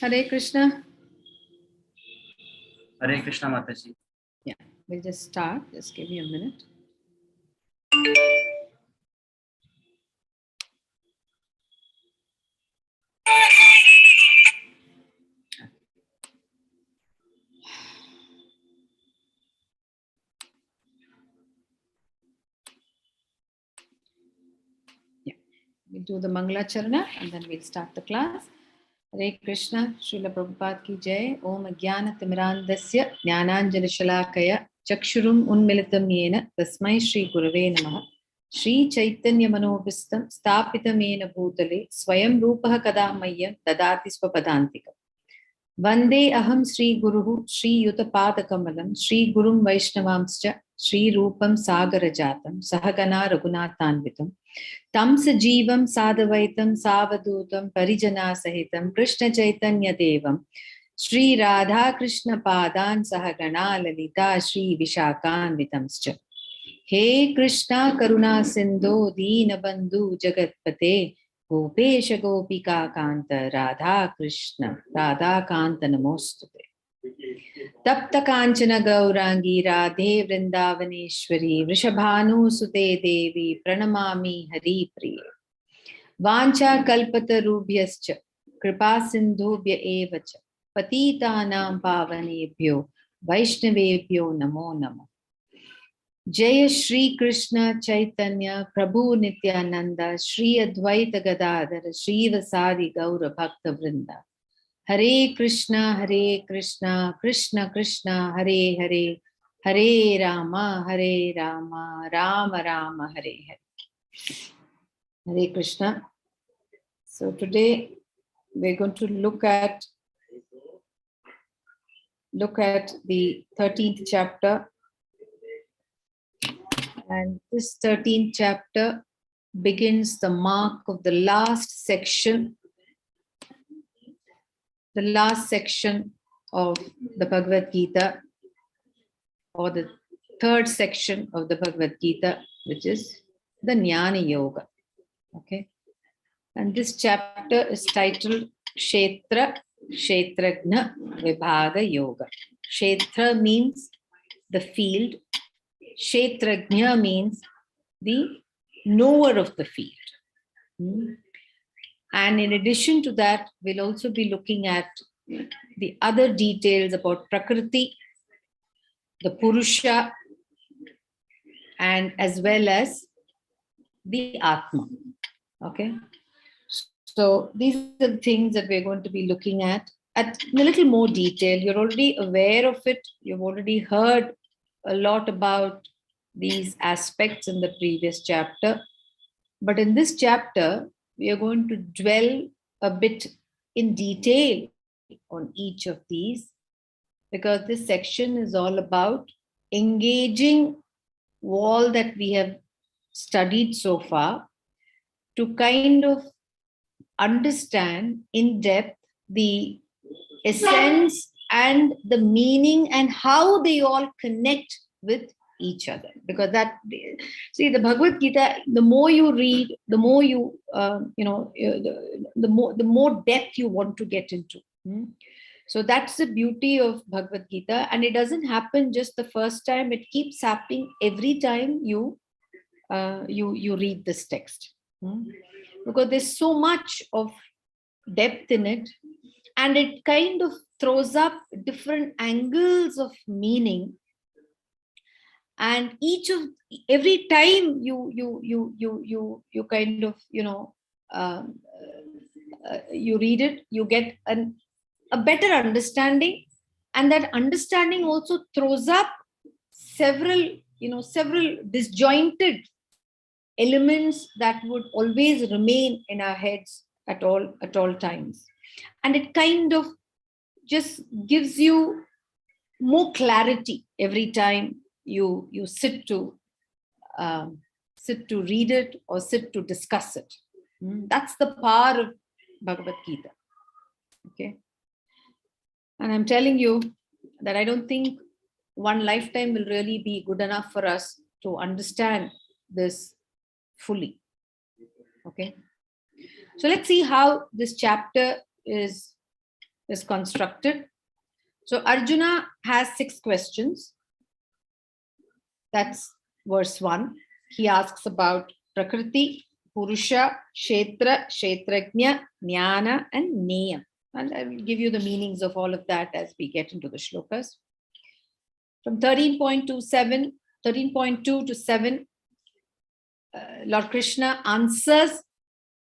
Hare Krishna. Hare Krishna, Mataji. Yeah, we'll just start. Just give me a minute. Yeah, we'll do the Mangala Charana and then we'll start the class. Hare Krishna, Srila Prabhupada ki jai. Om Jnana Timirandasya Jnananjali Shalakaya Chakshurum Unmilitam Yena Tasmai Shri Gurave Namaha Shri Chaitanya Manobhistam Stapitam Yena Bhutale Swayam Rupaha Kadamayyam Dadati Swapadantikam Vande Aham Shri Guruhu Shri Yutapada Kamalam Shri Gurum Vaishnavamscha Shri Rupam Sagarajatam Sahagana Raghunathanvitam Tam Sajivam Sadavaitam Savadutam Parijana Sahitam Krishna Chaitanya Devam Shri Radha Krishna Padan Sahagana Lalita Shri Vishakan Vitamscha He Krishna Karuna Sindhu Dina Bandhu Jagatpate Gopesha Gopika Kanta Radha Krishna Radha Kanta Namostute Tapta Kanchana Gaurangi Radhe Vrindavaneshwari Vrishabhanu Sute Devi Pranamami Hari Priya Vancha Kalpata Rubhyascha Kripa Sindhubhya Evacha Patitanam Pavanebhyo Vaishnavebhyo Namo Namo Jaya Shri Krishna Chaitanya Prabhu Nityananda Shri Advaita Gadadhara Shri Vasadi Gaura Bhakta Vrinda Hare Krishna Krishna Krishna Hare Hare Hare Rama Rama Rama Hare Hare. Hare Krishna. So today we're going to look at the 13th chapter, and this 13th chapter begins the mark of the last section of the Bhagavad Gita, or the third section of the Bhagavad Gita, which is the Jnana Yoga. Okay, and this chapter is titled Kshetra Kshetrajna Vibhaga Yoga. Kshetra means the field. Kshetrajna means the knower of the field. And in addition to that, we'll also be looking at the other details about Prakriti, the Purusha, and as well as the Atma. Okay. So these are the things that we're going to be looking at in a little more detail. You're already aware of it. You've already heard a lot about these aspects in the previous chapter. But in this chapter, we are going to dwell a bit in detail on each of these, because this section is all about engaging all that we have studied so far to kind of understand in depth the essence and the meaning and how they all connect with each other. Because the Bhagavad Gita, the more you read, the more you the more depth you want to get into. So that's the beauty of Bhagavad Gita, and it doesn't happen just the first time. It keeps happening every time you read this text, because there's so much of depth in it, and it kind of throws up different angles of meaning. And every time you kind of you read it, you get a better understanding, and that understanding also throws up several disjointed elements that would always remain in our heads at all times, and it kind of just gives you more clarity every time you sit to read it or sit to discuss it. That's the power of Bhagavad Gita. Okay, and I'm telling you that I don't think one lifetime will really be good enough for us to understand this fully. Okay, so let's see how this chapter is is constructed. So Arjuna has 6 questions. That's verse 1. He asks about Prakriti, Purusha, Kshetra, Kshetrajna, Jnana, and Neyam. And I will give you the meanings of all of that as we get into the shlokas. From 13.2 to 7, Lord Krishna answers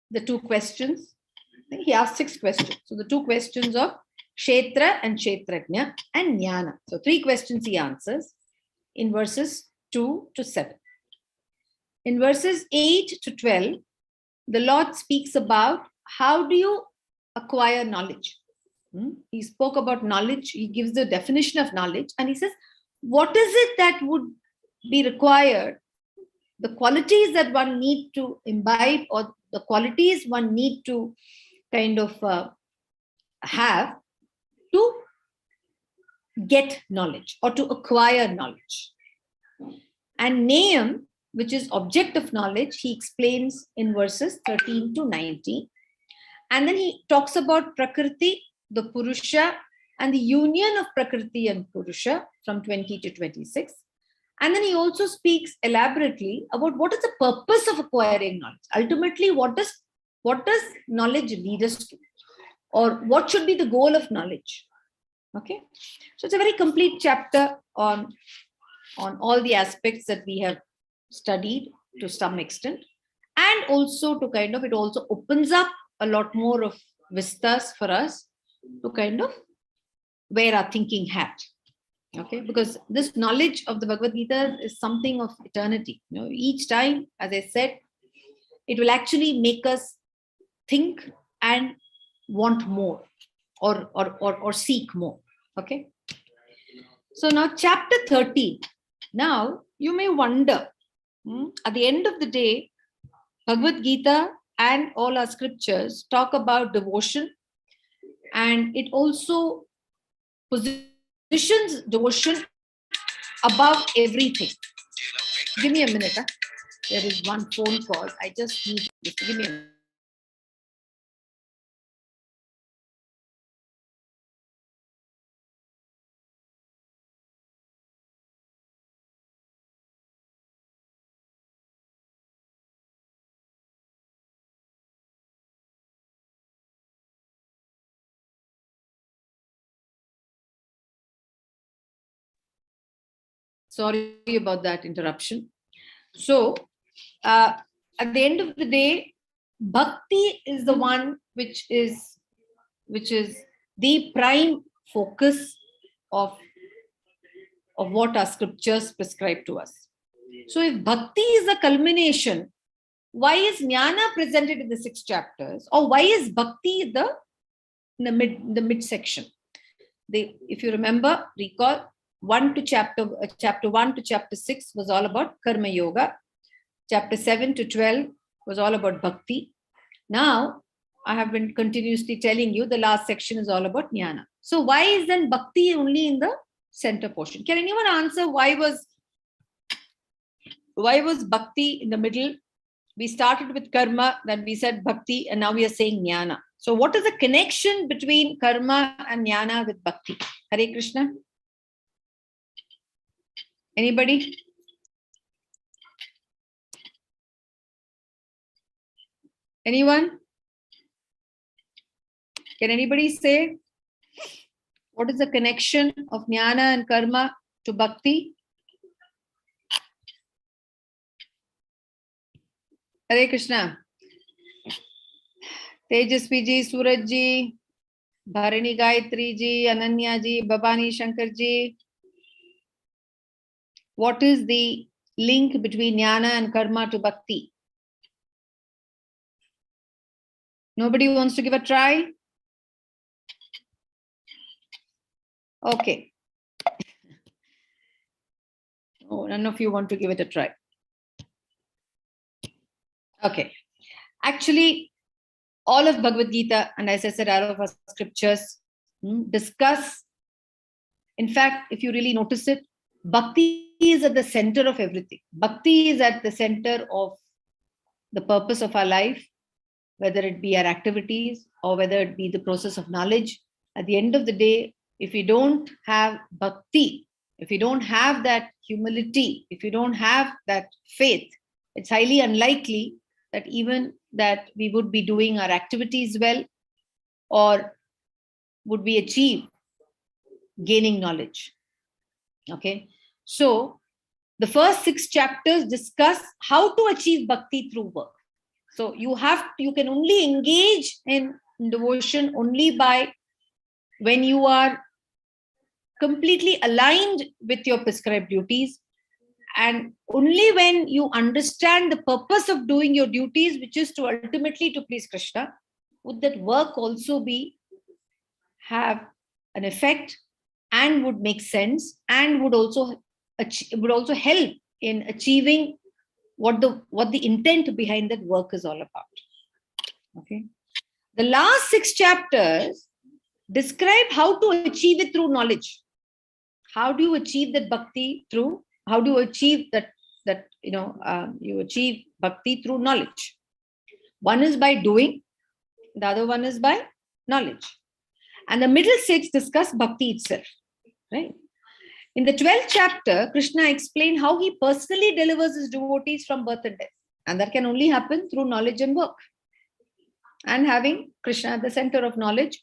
the 2 questions. I think he asked 6 questions. So the 2 questions of Kshetra and Kshetrajna and Jnana. So 3 questions he answers in verses 2 to 7. In verses 8 to 12, the Lord speaks about how do you acquire knowledge. He spoke about knowledge. He gives the definition of knowledge, and he says, what is it that would be required? The qualities that one need to imbibe, or the qualities one need to kind of have to get knowledge or to acquire knowledge. And Neyam, which is object of knowledge, he explains in verses 13 to 19. And then he talks about Prakriti, the Purusha, and the union of Prakriti and Purusha from 20 to 26. And then he also speaks elaborately about what is the purpose of acquiring knowledge. Ultimately, what does knowledge lead us to? Or what should be the goal of knowledge? Okay. So it's a very complete chapter on all the aspects that we have studied to some extent. And also to kind of, it also opens up a lot more of vistas for us to kind of wear our thinking hat. Okay, because this knowledge of the Bhagavad Gita is something of eternity. Each time, as I said, it will actually make us think and want more or seek more. Okay. So now chapter 13. Now you may wonder, at the end of the day, Bhagavad Gita and all our scriptures talk about devotion, and it also positions devotion above everything. Give me a minute. There is one phone call. I just need this. Give me a minute. Sorry about that interruption. So, at the end of the day, bhakti is the one which is the prime focus of what our scriptures prescribe to us. So, if bhakti is the culmination, why is jnana presented in the 6 chapters, or why is bhakti in the midsection? If you remember, recall. Chapter 1 to chapter 6 was all about karma yoga. Chapter 7 to 12 was all about bhakti. Now, I have been continuously telling you the last section is all about jnana. So why is then bhakti only in the center portion? Can anyone answer why was bhakti in the middle? We started with karma, then we said bhakti, and now we are saying jnana. So what is the connection between karma and jnana with bhakti? Hare Krishna. Anybody? Anyone? Can anybody say what is the connection of jnana and karma to bhakti? Hare Krishna. Tejasvi ji, Suraj ji, Bharini Gayatri ji, Ananya ji, Babani Shankar ji. What is the link between jnana and karma to bhakti? Nobody wants to give a try? Okay. Oh, none of you want to give it a try. Okay. Actually, all of Bhagavad Gita, and as I said, all of our scriptures discuss. In fact, if you really notice it, bhakti is at the center of everything. Bhakti is at the center of the purpose of our life, whether it be our activities or whether it be the process of knowledge. At the end of the day, if you don't have bhakti, if you don't have that humility, if you don't have that faith, it's highly unlikely that even that we would be doing our activities well, or would we achieve gaining knowledge. Okay, so the first 6 chapters discuss how to achieve bhakti through work. So you can only engage in devotion only by when you are completely aligned with your prescribed duties, and only when you understand the purpose of doing your duties, which is to ultimately to please Krishna, would that work also have an effect and would make sense and would also help in achieving what the intent behind that work is all about. Okay, the last 6 chapters describe how to achieve it through knowledge. How do you achieve that bhakti through? How do you achieve you achieve bhakti through knowledge? One is by doing, the other one is by knowledge. And the middle 6 discuss bhakti itself, right? In the 12th chapter, Krishna explained how he personally delivers his devotees from birth and death. And that can only happen through knowledge and work. And having Krishna at the center of knowledge,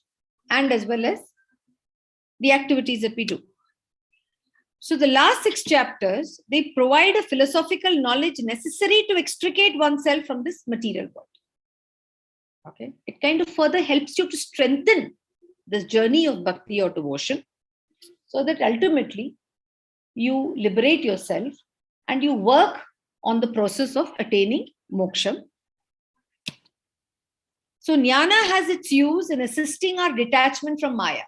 and as well as the activities that we do. So the last 6 chapters, they provide a philosophical knowledge necessary to extricate oneself from this material world. Okay, it kind of further helps you to strengthen this journey of bhakti or devotion, so that ultimately you liberate yourself and you work on the process of attaining moksha. So jnana has its use in assisting our detachment from Maya.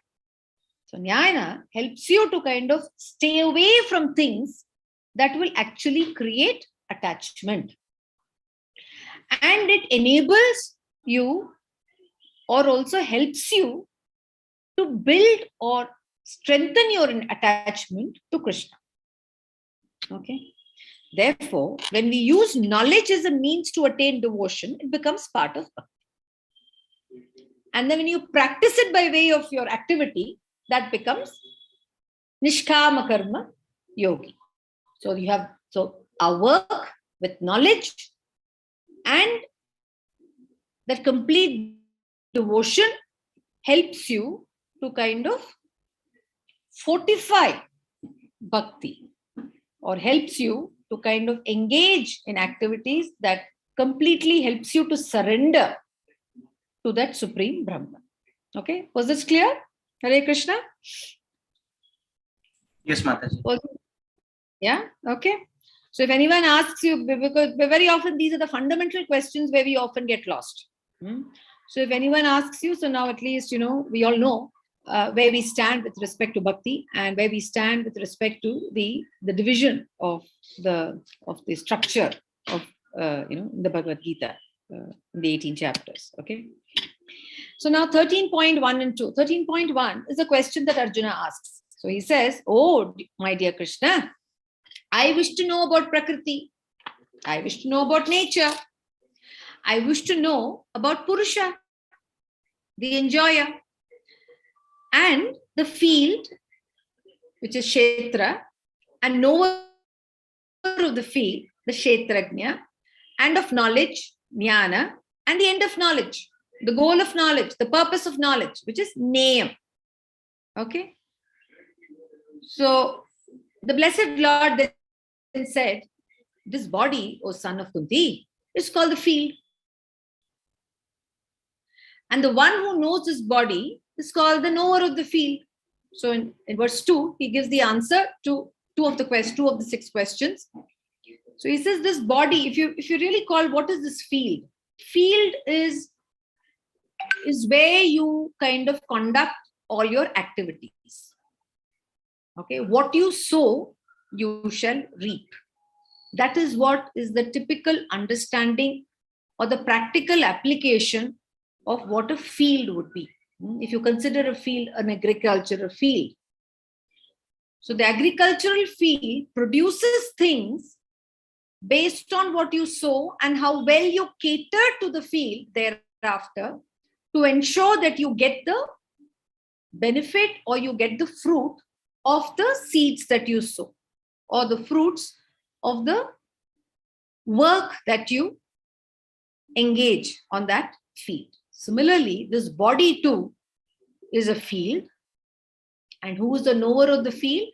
So jnana helps you to kind of stay away from things that will actually create attachment. And it enables you, or also helps you, to build or strengthen your attachment to Krishna. Okay. Therefore, when we use knowledge as a means to attain devotion, it becomes part of bhakti. And then when you practice it by way of your activity, that becomes nishkama karma yogi. So our work with knowledge and that complete devotion helps you to kind of fortify bhakti, or helps you to kind of engage in activities that completely helps you to surrender to that supreme Brahman. Okay, was this clear? Hare Krishna. Yes, Mataji. Yeah, okay. So if anyone asks you, because very often these are the fundamental questions where we often get lost. So if anyone asks you, so now at least, we all know where we stand with respect to bhakti, and where we stand with respect to the division of the structure of the Bhagavad Gita in the 18 chapters. Okay. So now 13.1 and 2. 13.1 is a question that Arjuna asks. So he says, "Oh, my dear Krishna, I wish to know about Prakriti. I wish to know about nature. I wish to know about Purusha, the enjoyer, and the field, which is Kshetra, and knower of the field, the Kshetrajna, and of knowledge, Jnana, and the end of knowledge, the goal of knowledge, the purpose of knowledge, which is Neyam." Okay. So the Blessed Lord then said, "This body, O son of Kunti, is called the field. And the one who knows this body is called the knower of the field." So in verse 2, he gives the answer to two of the 6 questions. So he says, this body, if you really call, what is this field? Field is where you kind of conduct all your activities. Okay, what you sow, you shall reap. That is what is the typical understanding or the practical application of what a field would be. If you consider a field an agricultural field. So the agricultural field produces things based on what you sow and how well you cater to the field thereafter to ensure that you get benefit or you get the fruit of the seeds that you sow, or the fruits of the work that you engage on that field. Similarly, this body too is a field. And who is the knower of the field?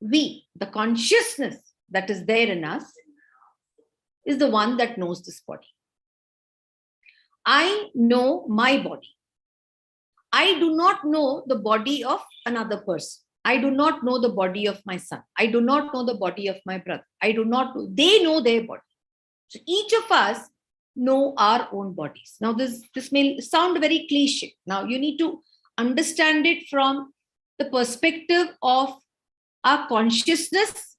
We, the consciousness that is there in us, is the one that knows this body. I know my body. I do not know the body of another person. I do not know the body of my son. I do not know the body of my brother. I do not know. They know their body. So each of us know our own bodies. Now, this may sound very cliche. Now, you need to understand it from the perspective of our consciousness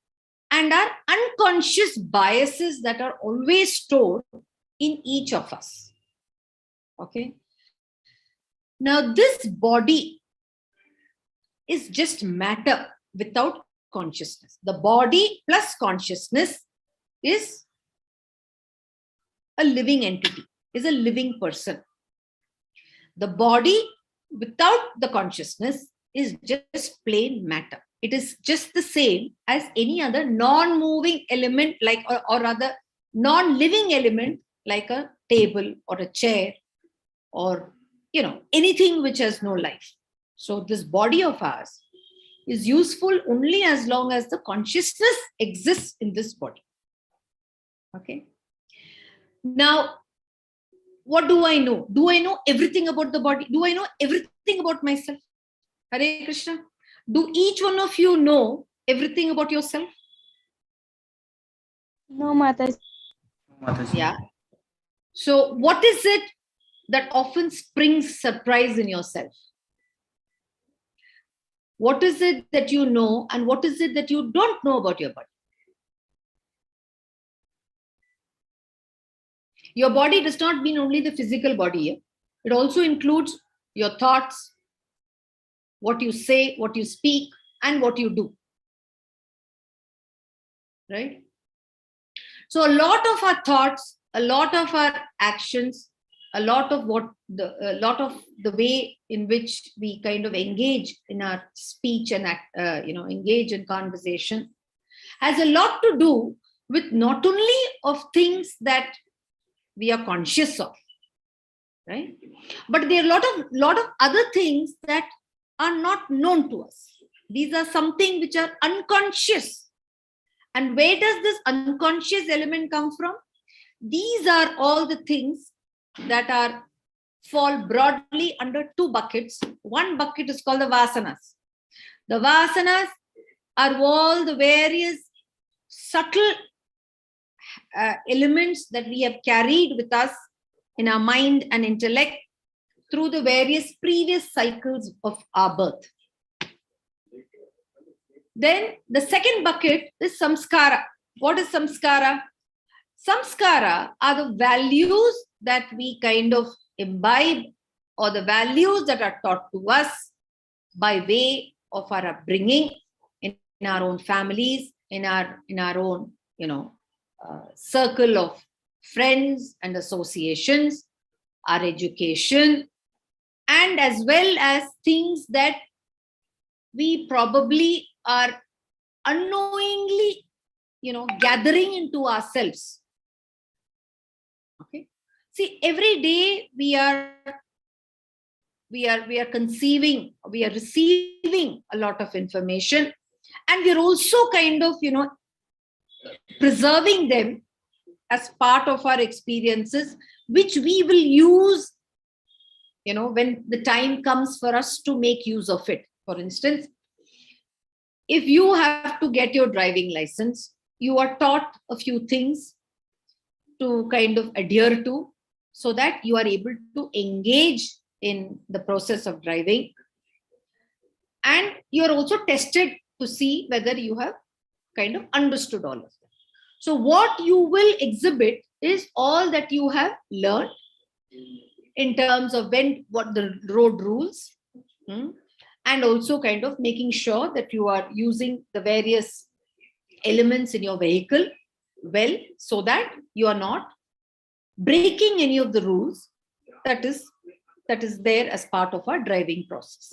and our unconscious biases that are always stored in each of us. Okay. Now, this body is just matter without consciousness. The body plus consciousness is a living entity, is a living person. The body without the consciousness is just plain matter. It is just the same as any other non-moving element, like, or rather non-living element, like a table or a chair, or anything which has no life. So this body of ours is useful only as long as the consciousness exists in this body. Okay. Now, what do I know? Do I know everything about the body? Do I know everything about myself? Hare Krishna. Do each one of you know everything about yourself? No, Mataji. Yeah. So what is it that often springs surprise in yourself? What is it that you know, and what is it that you don't know about your body? Your body does not mean only the physical body. It also includes your thoughts, what you say, what you speak, and what you do. Right? So a lot of our thoughts, a lot of our actions, a lot of the way in which we kind of engage in our speech and engage in conversation has a lot to do with not only of things that we are conscious of, right? But there are a lot of other things that are not known to us. These are something which are unconscious. And where does this unconscious element come from? These are all the things that fall broadly under two buckets. One bucket is called the vasanas. The vasanas are all the various subtle elements that we have carried with us in our mind and intellect through the various previous cycles of our birth. Then the second bucket is samskara. What is samskara? Samskara are the values that we kind of imbibe, or the values that are taught to us by way of our upbringing in our own families, in our own circle of friends and associations, our education, and as well as things that we probably are unknowingly gathering into ourselves. Okay. See, every day we are conceiving, we are receiving a lot of information, and we're also kind of preserving them as part of our experiences, which we will use when the time comes for us to make use of it. For instance, if you have to get your driving license, you are taught a few things to kind of adhere to, so that you are able to engage in the process of driving. And you are also tested to see whether you have kind of understood all of them. So what you will exhibit is all that you have learned in terms of what the road rules, and also kind of making sure that you are using the various elements in your vehicle well, so that you are not breaking any of the rules that is that is there as part of our driving process,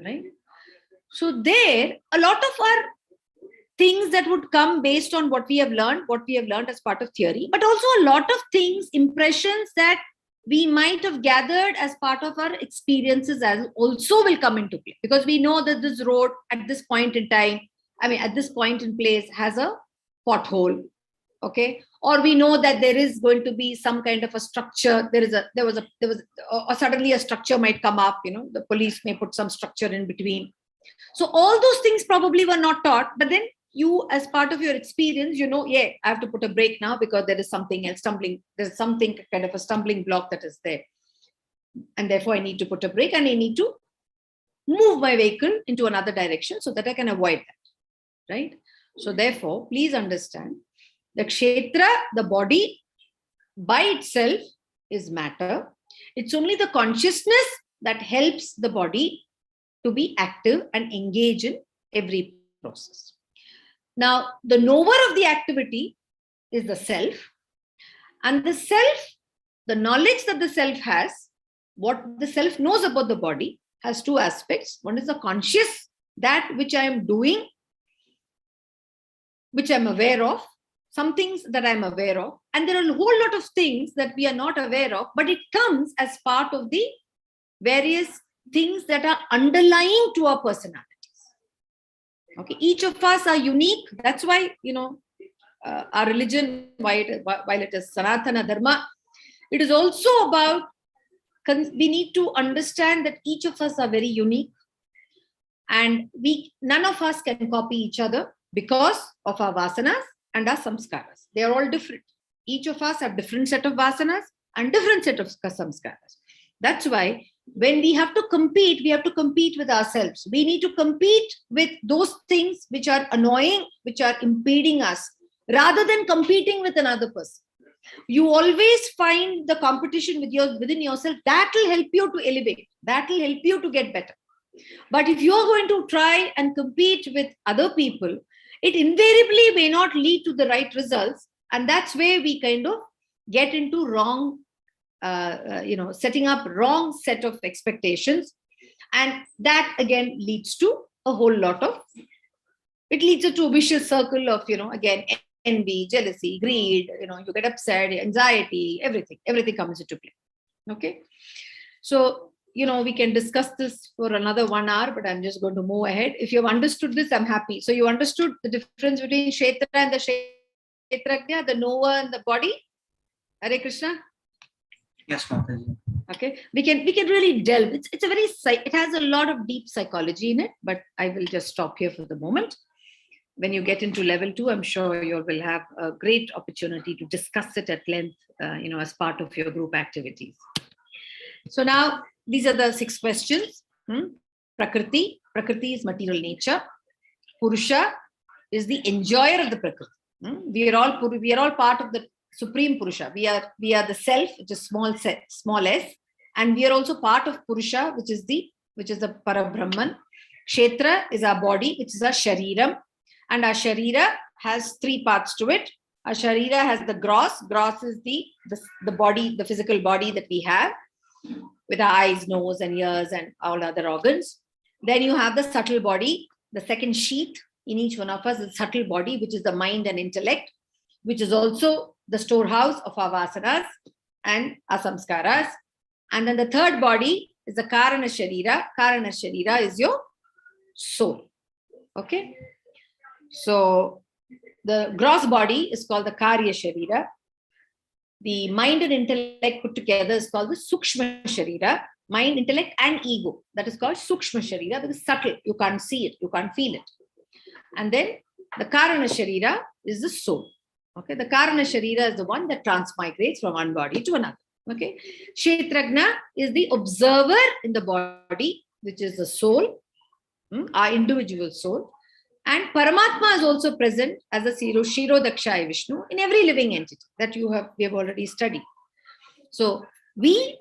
right? So there, a lot of our things that would come based on what we have learned as part of theory, but also a lot of things, impressions that we might have gathered as part of our experiences as also will come into play, because we know that this road at this point in time, at this point in place, has a pothole, okay, or we know that there is going to be some kind of a structure, or suddenly a structure might come up, the police may put some structure in between. So all those things probably were not taught, but then you, as part of your experience, I have to put a brake now because there is something else there's something kind of a stumbling block that is there, and therefore I need to put a brake and I need to move my vehicle into another direction so that I can avoid that, right? So therefore, please understand the kshetra, the body by itself is matter. It's only the consciousness that helps the body to be active and engage in every process. Now, the knower of the activity is the self, and the self, the knowledge that the self has, what the self knows about the body, has two aspects. One is the conscious, that which I am doing, which I'm aware of, some things that I'm aware of, and there are a whole lot of things that we are not aware of, but it comes as part of the various things that are underlying to our personality. Okay, each of us are unique. That's why, our religion, while it is Sanatana Dharma, it is also about, we need to understand that each of us are very unique, and none of us can copy each other because of our vasanas and our samskaras. They are all different. Each of us have different set of vasanas and different set of samskaras. That's why when we have to compete with ourselves. We need to compete with those things which are annoying, which are impeding us, rather than competing with another person. You always find the competition within yourself. That will help you to elevate. That will help you to get better. But if you're going to try and compete with other people, it invariably may not lead to the right results. And that's where we kind of get into wrong, setting up wrong set of expectations. And that again leads to a whole lot of, it leads to a vicious circle of, again, envy, jealousy, greed, you get upset, anxiety, everything comes into play. Okay. So, we can discuss this for another 1 hour, but I'm just going to move ahead. If you've understood this, I'm happy. So you understood the difference between Kshetra and the Kshetrajna, the knower and the body? Hare Krishna? Yes, Mataji. Okay. We can really delve. It's a very, it has a lot of deep psychology in it, but I will just stop here for the moment. When you get into level 2, I'm sure you will have a great opportunity to discuss it at length, as part of your group activities. So now, these are the 6 questions. Prakriti is material nature. Purusha is the enjoyer of the Prakriti. We are all part of the Supreme Purusha. We are the self, which is small s, and we are also part of Purusha, which is the Parabrahman. Kshetra is our body, which is our Shariram, and our Sharira has 3 parts to it. Our Sharira has the gross. Gross is the body, the physical body that we have, with our eyes, nose, and ears, and all other organs. Then you have the subtle body, the second sheath in each one of us is subtle body, which is the mind and intellect, which is also the storehouse of our vasanas and our samskaras. And then the third body is the Karana Sharira. Karana Sharira is your soul. Okay. So the gross body is called the Karya Sharira. The mind and intellect put together is called the Sukshma Sharira. Mind, intellect, and ego. That is called Sukshma Sharira, because it's subtle. You can't see it. You can't feel it. And then the Karana Sharira is the soul. Okay. The Karana Sharira is the one that transmigrates from one body to another. Okay. Kshetrajna is the observer in the body, which is the soul, our individual soul. And Paramatma is also present as a Shirodakshaya Vishnu in every living entity that we have already studied. So we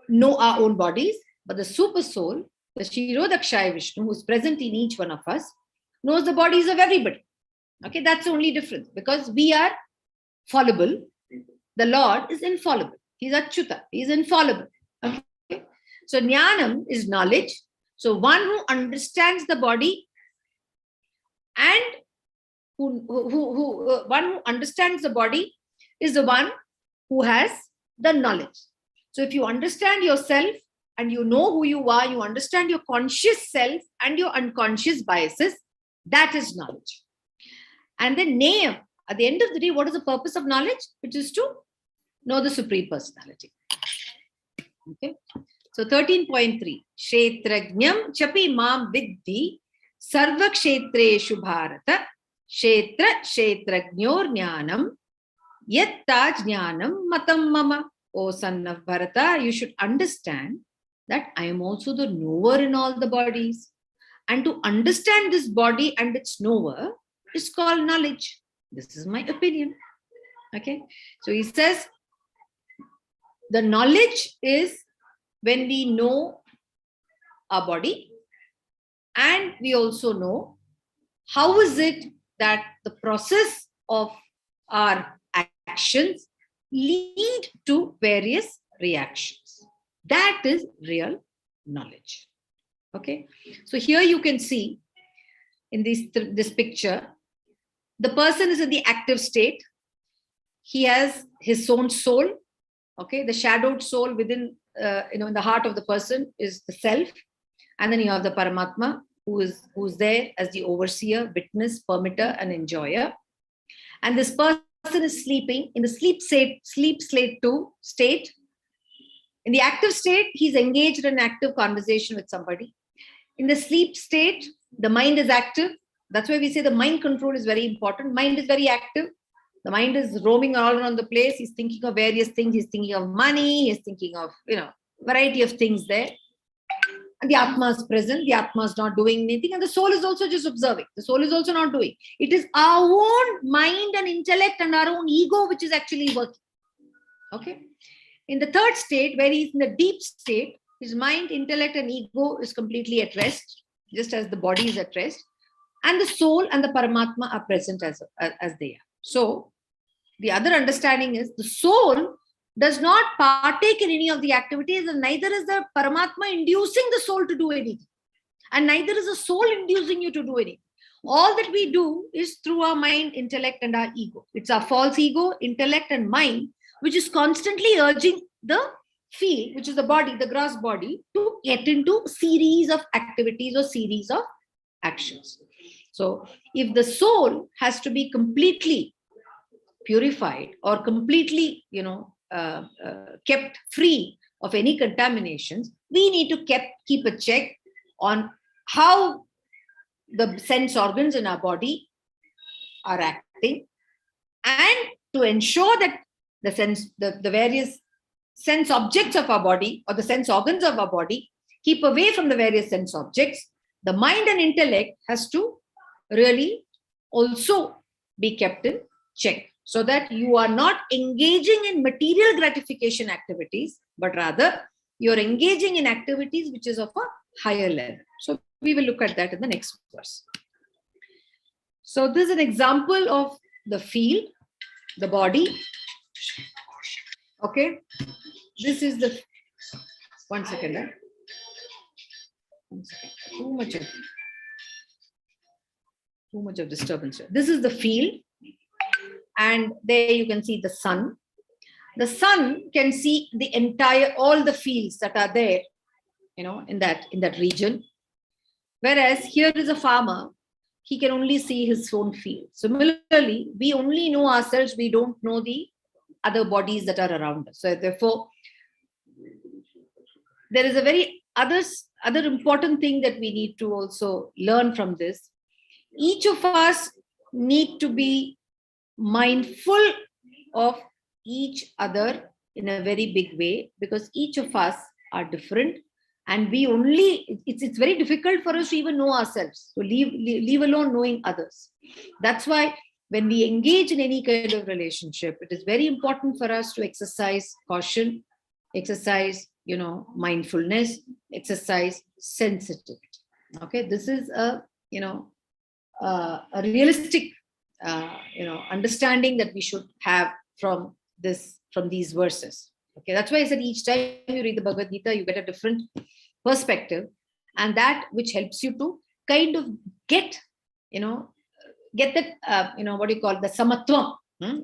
know our own bodies, but the super soul, the Shirodakshaya Vishnu, who is present in each one of us, knows the bodies of everybody. Okay, that's the only difference, because we are fallible. The Lord is infallible. He's Achyuta. He's infallible. Okay. So jnanam is knowledge. So one who understands the body and one who understands the body is the one who has the knowledge. So if you understand yourself and you know who you are, you understand your conscious self and your unconscious biases, that is knowledge. And then name, at the end of the day, what is the purpose of knowledge? Which is to know the Supreme Personality. Okay. So 13.3, Kshetrajnam chapi mam viddhi sarva kshetreshu bharata kshetra kshetragnyor jnanam yatta jnanam matam mama. O son of Bharata, you should understand that I am also the knower in all the bodies. And to understand this body and its knower is called knowledge. This is my opinion. Okay. So he says, the knowledge is when we know our body and we also know how is it that the process of our actions lead to various reactions. That is real knowledge. Okay. So here you can see in this picture, the person is in the active state. He has his own soul. Okay. The shadowed soul within, in the heart of the person is the self. And then you have the Paramatma who's there as the overseer, witness, permitter, and enjoyer. And this person is sleeping in the sleep state 2 state. In the active state, he's engaged in active conversation with somebody. In the sleep state, the mind is active. That's why we say the mind control is very important. Mind is very active. The mind is roaming all around the place. He's thinking of various things. He's thinking of money. He's thinking of, variety of things there. And the Atma is present. The Atma is not doing anything. And the soul is also just observing. The soul is also not doing. It is our own mind and intellect and our own ego which is actually working. Okay. In the third state, where he's in the deep state, his mind, intellect, and ego is completely at rest, just as the body is at rest. And the soul and the Paramatma are present as they are. So the other understanding is the soul does not partake in any of the activities, and neither is the Paramatma inducing the soul to do anything. And neither is the soul inducing you to do anything. All that we do is through our mind, intellect, and our ego. It's our false ego, intellect, and mind, which is constantly urging the field, which is the body, the gross body, to get into series of activities or series of actions. So if the soul has to be completely purified or completely, kept free of any contaminations, we need to keep a check on how the sense organs in our body are acting, and to ensure that the various sense objects of our body or the sense organs of our body keep away from the various sense objects. The mind and intellect has to really also be kept in check, so that you are not engaging in material gratification activities, but rather you're engaging in activities which is of a higher level. So we will look at that in the next verse. So this is an example of the field, the body. Okay. This is the, one second. Too much of disturbance here. This is the field. And there you can see the sun. The sun can see all the fields that are there, in that region. Whereas here is a farmer, he can only see his own field. Similarly, we only know ourselves, we don't know the other bodies that are around us. So therefore, there is a very other important thing that we need to also learn from this. Each of us need to be mindful of each other in a very big way, because each of us are different, and it's very difficult for us to even know ourselves, so leave alone knowing others. That's why when we engage in any kind of relationship, it is very important for us to exercise caution, exercise mindfulness, exercise sensitivity. Okay, this is a realistic understanding that we should have from these verses. Okay, that's why I said each time you read the Bhagavad Gita, you get a different perspective, and that which helps you to kind of get, get that, what do you call the samatvam.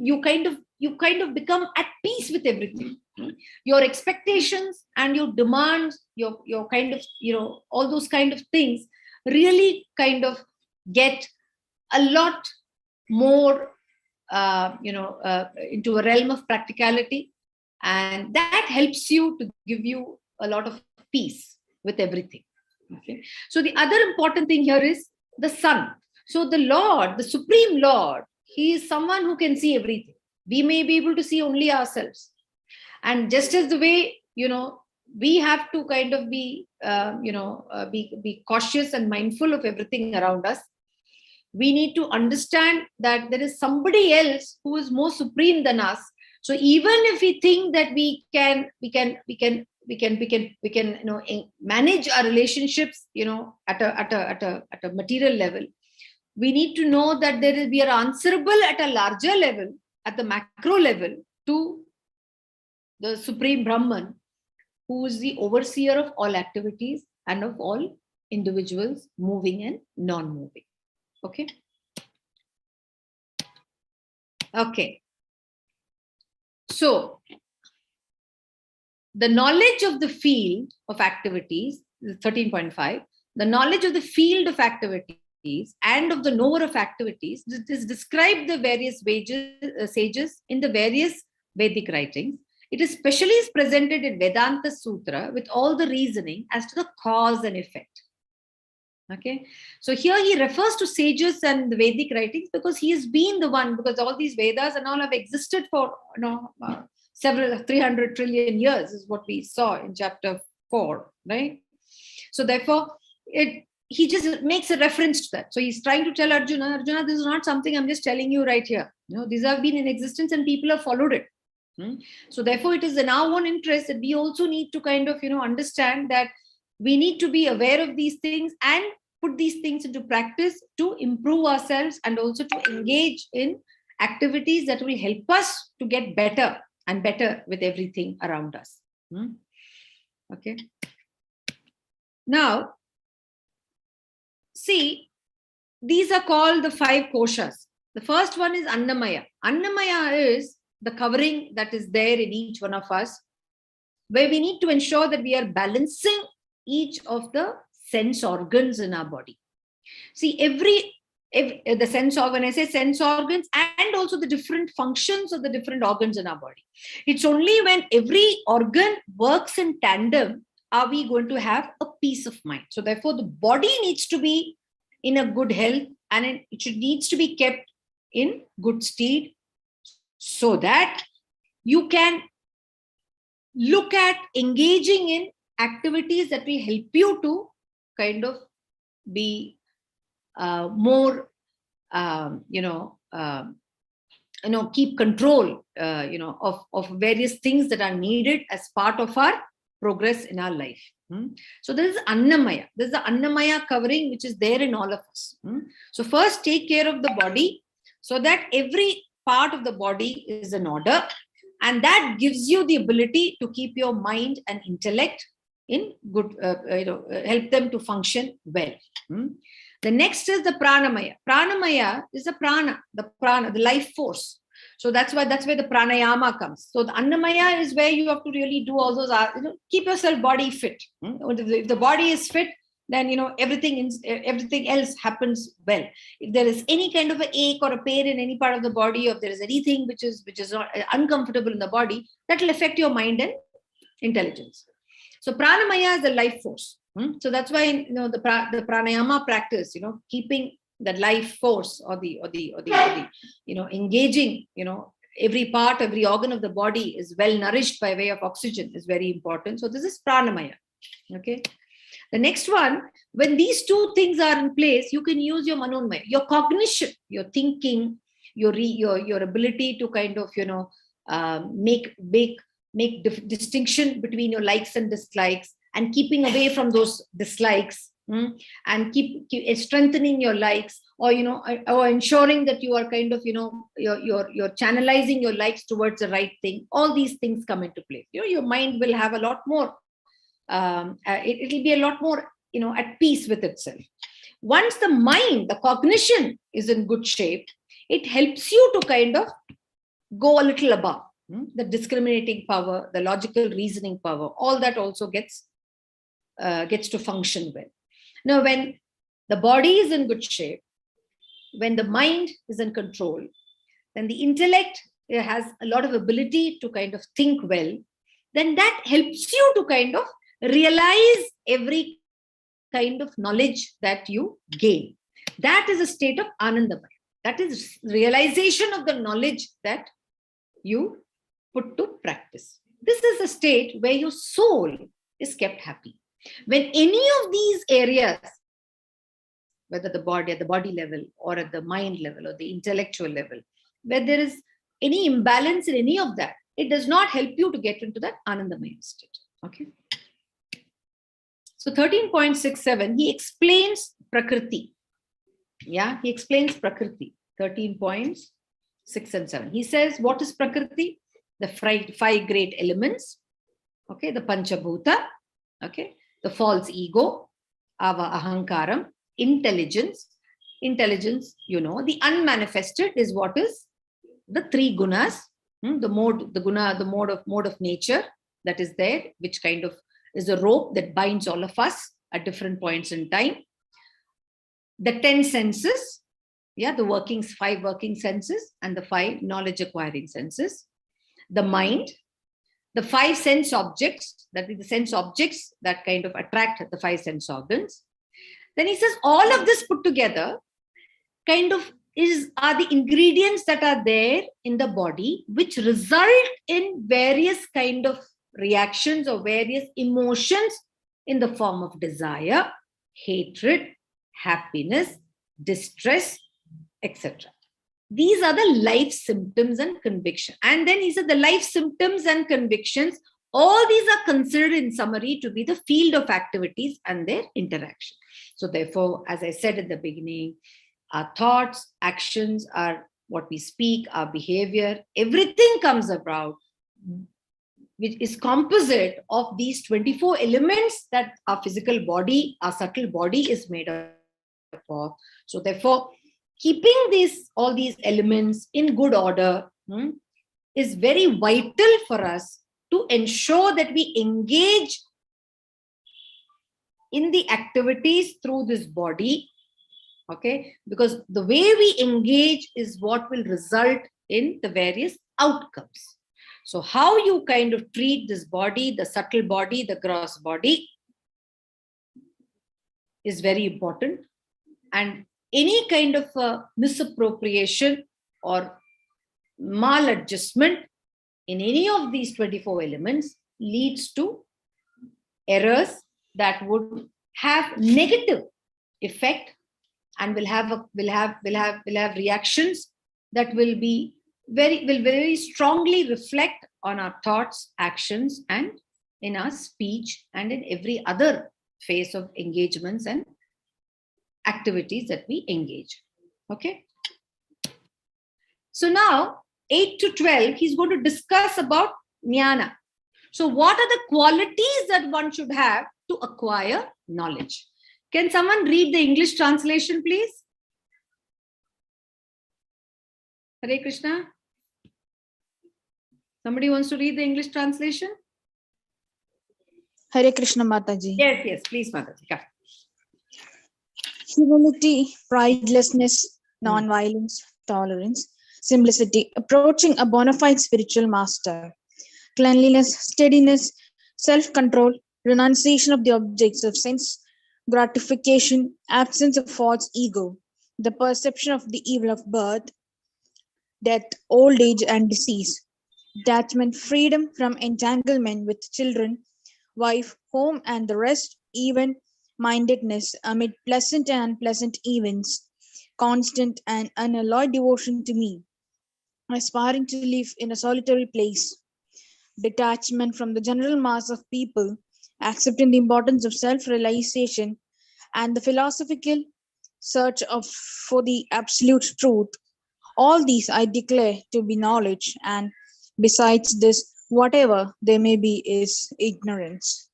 You kind of become at peace with everything. Your expectations and your demands, your kind of, all those kind of things really kind of get a lot more, into a realm of practicality, and that helps you to give you a lot of peace with everything. Okay, so the other important thing here is the sun. So the Lord, the Supreme Lord, he is someone who can see everything. We may be able to see only ourselves, and just as the way, we have to kind of be be cautious and mindful of everything around us, we need to understand that there is somebody else who is more supreme than us. So even if we think that we can manage our relationships, at a material level, we need to know that we are answerable at a larger level, at the macro level, to the Supreme Brahman, who is the overseer of all activities and of all individuals, moving and non-moving. Okay. Okay. So the knowledge of the field of activities, 13.5, the knowledge of the field of activities and of the knower of activities, this describe the various sages in the various Vedic writings. It is specially presented in Vedanta Sutra with all the reasoning as to the cause and effect. Okay, so here he refers to sages and the Vedic writings because he has been the one, because all these Vedas and all have existed for several 300 trillion years, is what we saw in chapter 4, right? So therefore, he just makes a reference to that. So he's trying to tell Arjuna, this is not something I'm just telling you right here. These have been in existence and people have followed it. So therefore, it is in our own interest that we also need to kind of, understand that we need to be aware of these things and put these things into practice to improve ourselves, and also to engage in activities that will help us to get better and better with everything around us. Okay. Now, see, these are called the 5 koshas. The first one is Annamaya. Annamaya is the covering that is there in each one of us, where we need to ensure that we are balancing each of the sense organs in our body. See, the sense organ, when I say sense organs, and also the different functions of the different organs in our body. It's only when every organ works in tandem are we going to have a peace of mind. So therefore, the body needs to be in a good health, and it needs to be kept in good stead, so that you can look at engaging in activities that will help you to kind of be more, keep control, of various things that are needed as part of our progress in our life. So there is Annamaya. There is the Annamaya covering which is there in all of us. So first, take care of the body so that every part of the body is in order, and that gives you the ability to keep your mind and intellect in good, help them to function well. The next is the Pranamaya. Pranamaya is the prana, the life force. So that's where the pranayama comes. So the Annamaya is where you have to really do all those, keep yourself body fit. If the body is fit, then everything else happens well. If there is any kind of an ache or a pain in any part of the body, or if there is anything which is not uncomfortable in the body, that will affect your mind and intelligence. So Pranamaya is the life force. So that's why the pranayama practice, keeping the life force or the engaging, every part, every organ of the body is well nourished by way of oxygen is very important. So this is Pranamaya. Okay. The next one, when these two things are in place, you can use your Manomaya, your cognition, your thinking, your ability to kind of, make distinction between your likes and dislikes, and keeping away from those dislikes, and keep strengthening your likes, or or ensuring that you are kind of you're channelizing your likes towards the right thing. All these things come into play. Your mind will have a lot more it'll be a lot more at peace with itself. Once the mind, the cognition is in good shape, it helps you to kind of go a little above. The discriminating power, the logical reasoning power, all that also gets to function well. Now, when the body is in good shape, when the mind is in control, then the intellect has a lot of ability to kind of think well, then that helps you to kind of realize every kind of knowledge that you gain. That is a state of anandamaya. That is realization of the knowledge that you put to practice. This is a state where your soul is kept happy. When any of these areas, whether at the body level, or at the mind level, or the intellectual level, where there is any imbalance in any of that, it does not help you to get into that anandamaya state. Okay. So 13.67, he explains Prakriti. Yeah, he explains Prakriti. 13.6 and 7. He says, what is Prakriti? The five great elements. Okay, the Panchabhuta. Okay, the false ego, Ava Ahankaram, intelligence. Intelligence, the unmanifested is what is the three gunas, the mode of nature that is there, which kind of is a rope that binds all of us at different points in time. The 10 senses, the 5 working senses, and the 5 knowledge acquiring senses. The mind, the 5 sense objects, that is the sense objects that kind of attract the 5 sense organs. Then he says all of this put together kind of are the ingredients that are there in the body, which result in various kind of reactions or various emotions in the form of desire, hatred, happiness, distress, etc. These are the life symptoms and conviction. And then he said the life symptoms and convictions, all these are considered in summary to be the field of activities and their interaction. So therefore, as I said at the beginning, our thoughts, actions, are what we speak, our behavior, everything comes about, which is composite of these 24 elements that our physical body, our subtle body is made up of. So therefore, keeping all these elements in good order is very vital for us to ensure that we engage in the activities through this body. Okay, because the way we engage is what will result in the various outcomes. So how you kind of treat this body, the subtle body, the gross body, is very important. And any kind of misappropriation or maladjustment in any of these 24 elements leads to errors that would have negative effect and will have reactions that will very strongly reflect on our thoughts, actions, and in our speech and in every other phase of engagements and activities that we engage. Okay. So now 8 to 12, he's going to discuss about jnana. So what are the qualities that one should have to acquire knowledge? Can someone read the English translation, please? Hare Krishna. Somebody wants to read the English translation? Hare Krishna, Mataji. Yes, please, Mataji. Come. Humility, pridelessness, non-violence, tolerance, simplicity, approaching a bona fide spiritual master, cleanliness, steadiness, self-control, renunciation of the objects of sense, gratification, absence of false ego, the perception of the evil of birth, death, old age, and disease, detachment, freedom from entanglement with children, wife, home, and the rest, even mindedness amid pleasant and unpleasant events, constant and unalloyed devotion to me, aspiring to live in a solitary place, detachment from the general mass of people, accepting the importance of self-realization, and the philosophical search for the absolute truth. All these I declare to be knowledge, and besides this, whatever there may be is ignorance.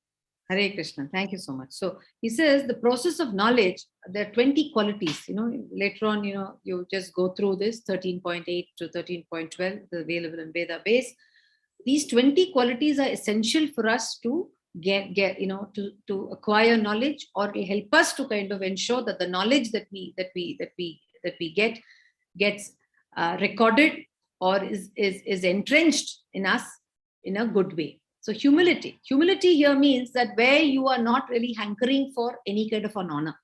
Hare Krishna. Thank you so much. So he says the process of knowledge, there are 20 qualities. Later on, you just go through this 13.8 to 13.12, the available in Veda base. These 20 qualities are essential for us to get to acquire knowledge, or will help us to kind of ensure that the knowledge that we get gets recorded or is entrenched in us in a good way. So humility here means that where you are not really hankering for any kind of an honor,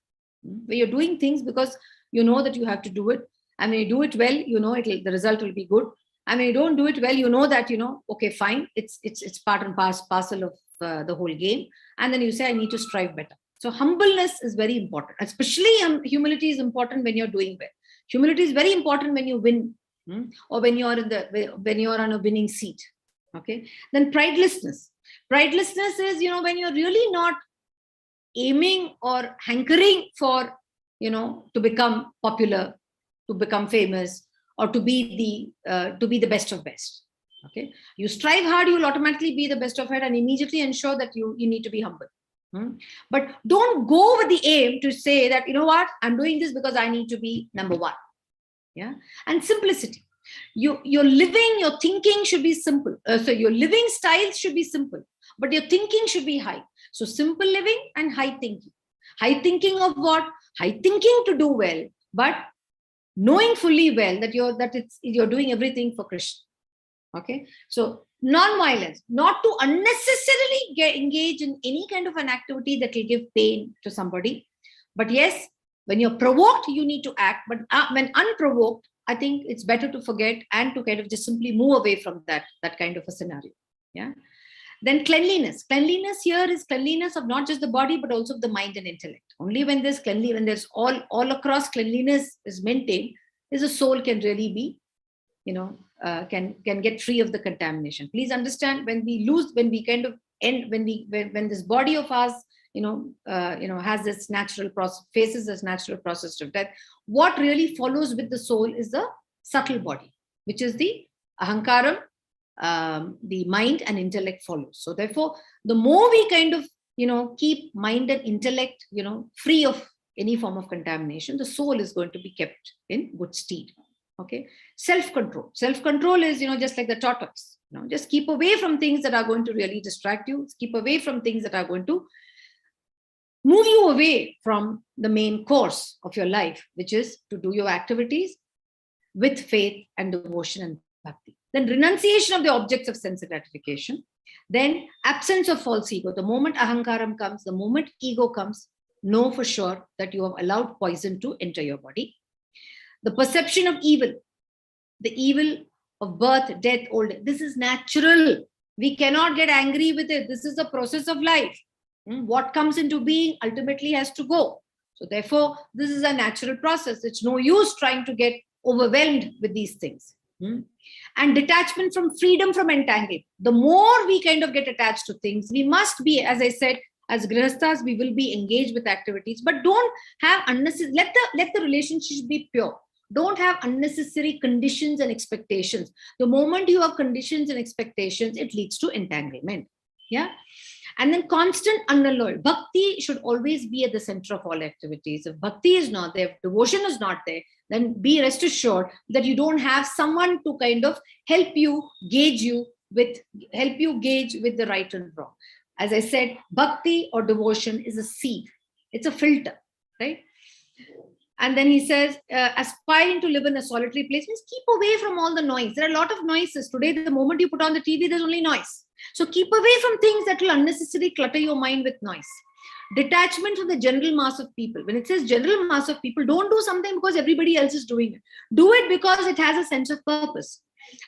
where you're doing things because you know that you have to do it, and when you do it well, the result will be good. And when you don't do it well, you know that okay, fine, it's part and parcel of the whole game, and then you say, I need to strive better. So humbleness is very important. Especially humility is important when you're doing well. Humility is very important when you win, or when you're on a winning seat. Okay. Then pridelessness is when you're really not aiming or hankering for to become popular, to become famous, or to be the best of best. Okay, you strive hard, you will automatically be the best of it, and immediately ensure that you need to be humble. But don't go with the aim to say that, what, I'm doing this because I need to be number one. Yeah. And simplicity. Your thinking should be simple. So your living styles should be simple, but your thinking should be high. So simple living and high thinking. High thinking of what? High thinking to do well, but knowing fully well that you're doing everything for Krishna. Okay. So non-violence, not to unnecessarily engage in any kind of an activity that will give pain to somebody. But yes, when you're provoked, you need to act. But when unprovoked, I think it's better to forget and to kind of just simply move away from that kind of a scenario. Yeah. Then cleanliness. Cleanliness here is cleanliness of not just the body, but also of the mind and intellect. Only when there's all across cleanliness is maintained, is the soul can really be, can get free of the contamination. Please understand, when this body of ours, has this natural process, faces this natural process of death, what really follows with the soul is the subtle body, which is the ahankaram, the mind and intellect follows. So therefore, the more we kind of, keep mind and intellect, free of any form of contamination, the soul is going to be kept in good stead. Okay. Self-control is, just like the tortoise, just keep away from things that are going to really distract you. Keep away from things that are going to move you away from the main course of your life, which is to do your activities with faith and devotion and bhakti. Then renunciation of the objects of sense gratification. Then absence of false ego. The moment ahankaram comes, the moment ego comes, know for sure that you have allowed poison to enter your body. The perception of evil, the evil of birth, death, old age. This is natural. We cannot get angry with it. This is a process of life. What comes into being ultimately has to go. So therefore, this is a natural process. It's no use trying to get overwhelmed with these things. And detachment from freedom from entanglement. The more we kind of get attached to things, we must be, as I said, as grihasthas, we will be engaged with activities, but don't have unnecessary, let the relationship be pure. Don't have unnecessary conditions and expectations. The moment you have conditions and expectations, it leads to entanglement. Yeah. And then constant unalloyed. Bhakti should always be at the center of all activities. If bhakti is not there, if devotion is not there, then be rest assured that you don't have someone to kind of help you gauge with the right and wrong. As I said, bhakti or devotion is a seed. It's a filter, right? And then he says, aspiring to live in a solitary place means keep away from all the noise. There are a lot of noises. Today, the moment you put on the TV, there's only noise. So keep away from things that will unnecessarily clutter your mind with noise. Detachment from the general mass of people. When it says general mass of people, don't do something because everybody else is doing it. Do it because it has a sense of purpose.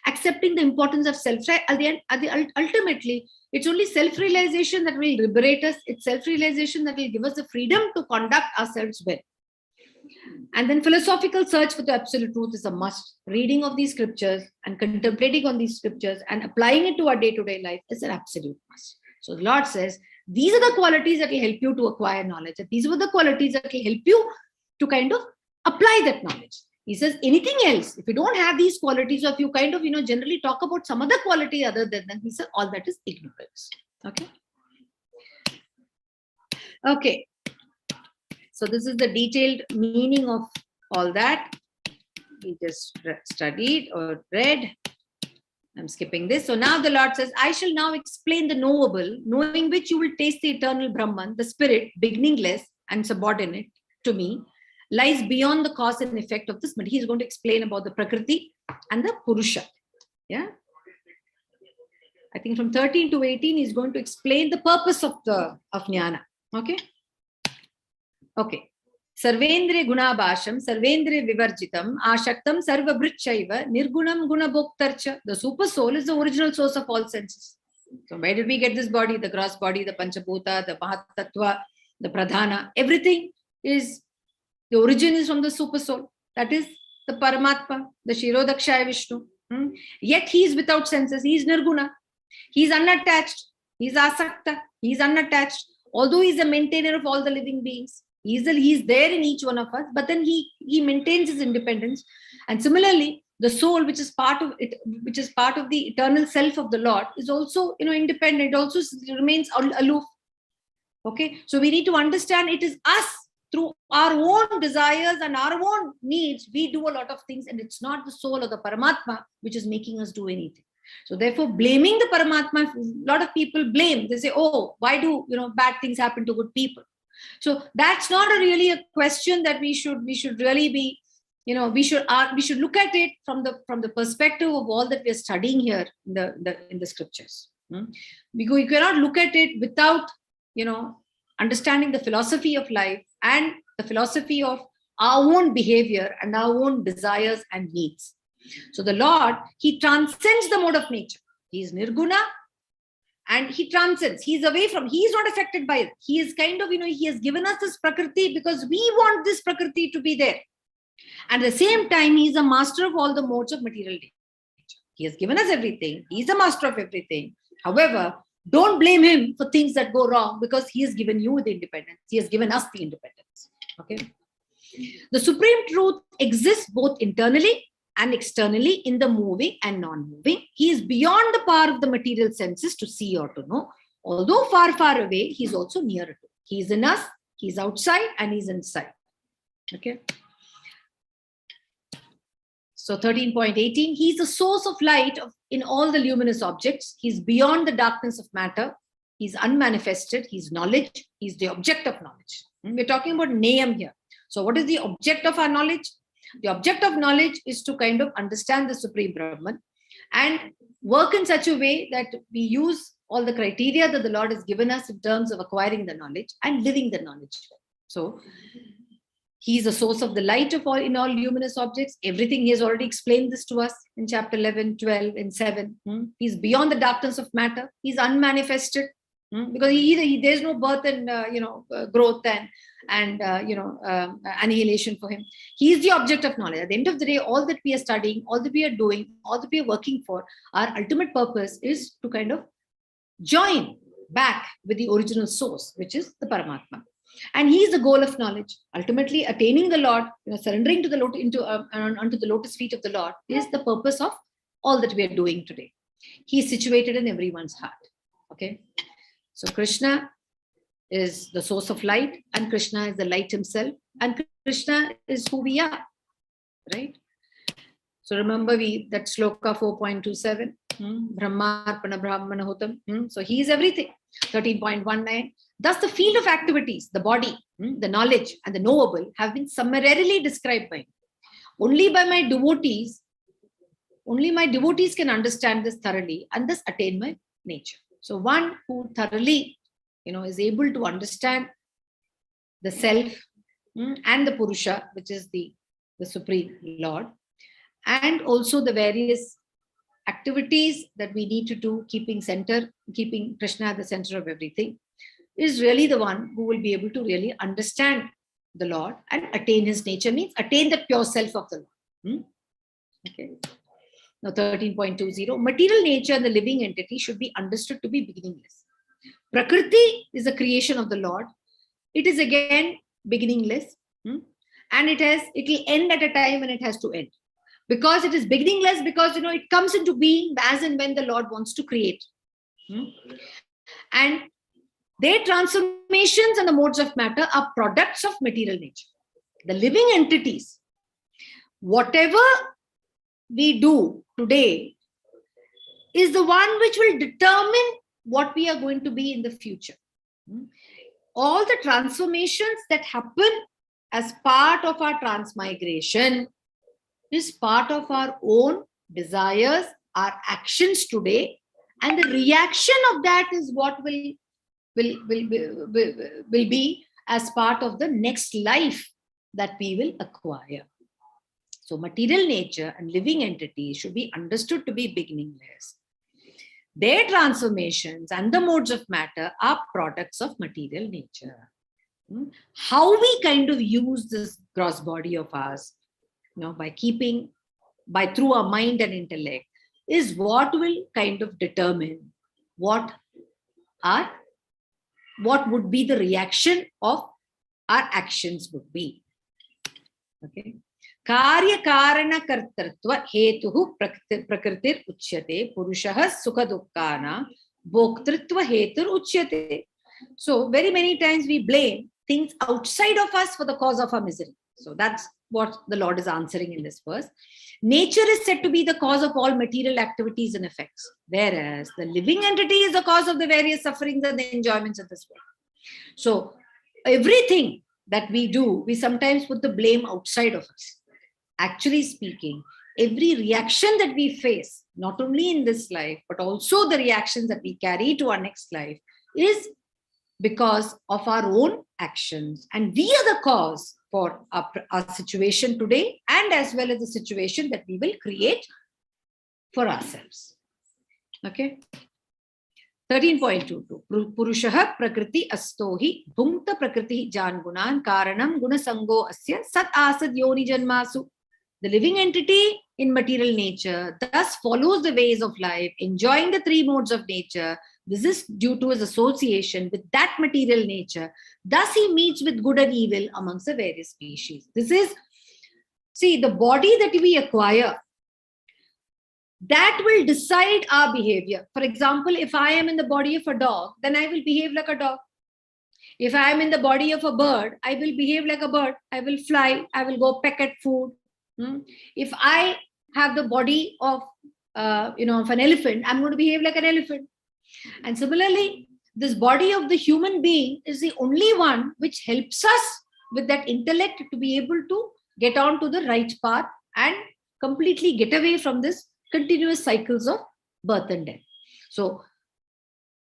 Accepting the importance of self. Ultimately, it's only self-realization that will liberate us. It's self-realization that will give us the freedom to conduct ourselves well. And then philosophical search for the absolute truth is a must. Reading of these scriptures and contemplating on these scriptures and applying it to our day-to-day life is an absolute must. So the Lord says these are the qualities that will help you to acquire knowledge. And these are the qualities that will help you to kind of apply that knowledge. He says anything else, if you don't have these qualities, or if you kind of, generally talk about some other quality other than that, he said all that is ignorance. Okay. Okay. So this is the detailed meaning of all that. We just studied or read. I'm skipping this. So now the Lord says, I shall now explain the knowable, knowing which you will taste the eternal Brahman, the spirit, beginningless and subordinate to me, lies beyond the cause and effect of this. But he's going to explain about the Prakriti and the Purusha. Yeah. I think from 13 to 18, he's going to explain the purpose of Jnana. Okay. Okay. Sarvendriya gunabhasham, sarvendriya vivarjitam, ashaktam sarvabhritchaiva, nirgunam gunabhoktarcha. The super soul is the original source of all senses. So where did we get this body? The gross body, the Panchabhuta, the Mahatattva, the Pradhana, everything is, the origin is from the super soul. That is the Paramatma, the Shirodakshaya Vishnu. Yet he is without senses. He is Nirguna. He is unattached. He is Asakta. He is unattached. Although he is the maintainer of all the living beings. He is there in each one of us, but then he maintains his independence. And similarly, the soul, which is part of it, which is part of the eternal self of the Lord, is also, independent. It also remains aloof. Okay, so we need to understand it is us, through our own desires and our own needs, we do a lot of things, and it's not the soul or the Paramatma which is making us do anything. So therefore, blaming the Paramatma, a lot of people blame. They say, oh, why do bad things happen to good people? So that's not really a question that we should really be, we should look at it from the perspective of all that we are studying here in the scriptures. We cannot look at it without understanding the philosophy of life and the philosophy of our own behavior and our own desires and needs. So the Lord, he transcends the mode of nature. He is Nirguna. And he transcends. He's away from, he is not affected by it. He is kind of, he has given us this Prakriti because we want this Prakriti to be there. And at the same time, he is a master of all the modes of material nature. He has given us everything. He is a master of everything. However, don't blame him for things that go wrong because he has given you the independence. He has given us the independence. Okay. The supreme truth exists both internally and externally in the moving and non-moving. He is beyond the power of the material senses to see or to know. Although far, far away, he is also nearer to. He is in us, he is outside, and he is inside. Okay. So 13.18, he is the source of light in all the luminous objects. He is beyond the darkness of matter. He is unmanifested. He is knowledge. He is the object of knowledge. We're talking about Nayam here. So what is the object of our knowledge? The object of knowledge is to kind of understand the Supreme Brahman and work in such a way that we use all the criteria that the Lord has given us in terms of acquiring the knowledge and living the knowledge. So he is the source of the light of all in all luminous objects. Everything, he has already explained this to us in chapter 11, 12, and 7. He's beyond the darkness of matter. He's unmanifested because there's no birth and growth and annihilation for him. He is the object of knowledge. At the end of the day, all that we are studying, all that we are doing, all that we are working for, our ultimate purpose is to kind of join back with the original source, which is the Paramatma. And he is the goal of knowledge. Ultimately, attaining the Lord, surrendering to the unto the lotus feet of the Lord is the purpose of all that we are doing today. He is situated in everyone's heart. Okay. So Krishna is the source of light, and Krishna is the light himself, and Krishna is who we are, right? So remember that sloka 4.27, Brahmarpana Brahmana Hutam. So he is everything. 13.19. Thus the field of activities, the body, the knowledge, and the knowable have been summarily described by him. Only my devotees can understand this thoroughly and thus attain my nature. So one who thoroughly, is able to understand the self and the Purusha, which is the Supreme Lord, and also the various activities that we need to do, keeping Krishna at the center of everything, is really the one who will be able to really understand the Lord and attain his nature, means attain the pure self of the Lord. Okay. Now 13.20, material nature and the living entity should be understood to be beginningless. Prakriti is a creation of the Lord. It is again beginningless. And it will end at a time when it has to end. Because it is beginningless, because it comes into being as and when the Lord wants to create. And their transformations and the modes of matter are products of material nature. The living entities, whatever we do today, is the one which will determine what we are going to be in the future. All the transformations that happen as part of our transmigration is part of our own desires, our actions today, and the reaction of that is what will be as part of the next life that we will acquire. So material nature and living entities should be understood to be beginningless. Their transformations and the modes of matter are products of material nature. How we kind of use this gross body of ours, through our mind and intellect, is what will kind of determine what would be the reaction of our actions would be. Okay. Karya karana kartartva hetuhu prakritir uchyate purushah sukha dukkhana bhoktritva hetur uchyate. So very many times we blame things outside of us for the cause of our misery. So that's what the Lord is answering in this verse. Nature is said to be the cause of all material activities and effects, whereas the living entity is the cause of the various sufferings and the enjoyments of this world. So everything that we do, we sometimes put the blame outside of us. Actually speaking, every reaction that we face, not only in this life, but also the reactions that we carry to our next life, is because of our own actions. And we are the cause for our situation today, and as well as the situation that we will create for ourselves. Okay. 13.22. Purushaha prakriti astohi bhumta prakriti jangunan karanam gunasango asya sat asad yoni janmasu. The living entity in material nature thus follows the ways of life, enjoying the three modes of nature. This is due to his association with that material nature. Thus he meets with good and evil amongst the various species. This is, see, the body that we acquire, that will decide our behavior. For example, if I am in the body of a dog, then I will behave like a dog. If I am in the body of a bird, I will behave like a bird. I will fly. I will go peck at food. If I have the body of an elephant, I'm going to behave like an elephant. And similarly, this body of the human being is the only one which helps us with that intellect to be able to get on to the right path and completely get away from this continuous cycles of birth and death. So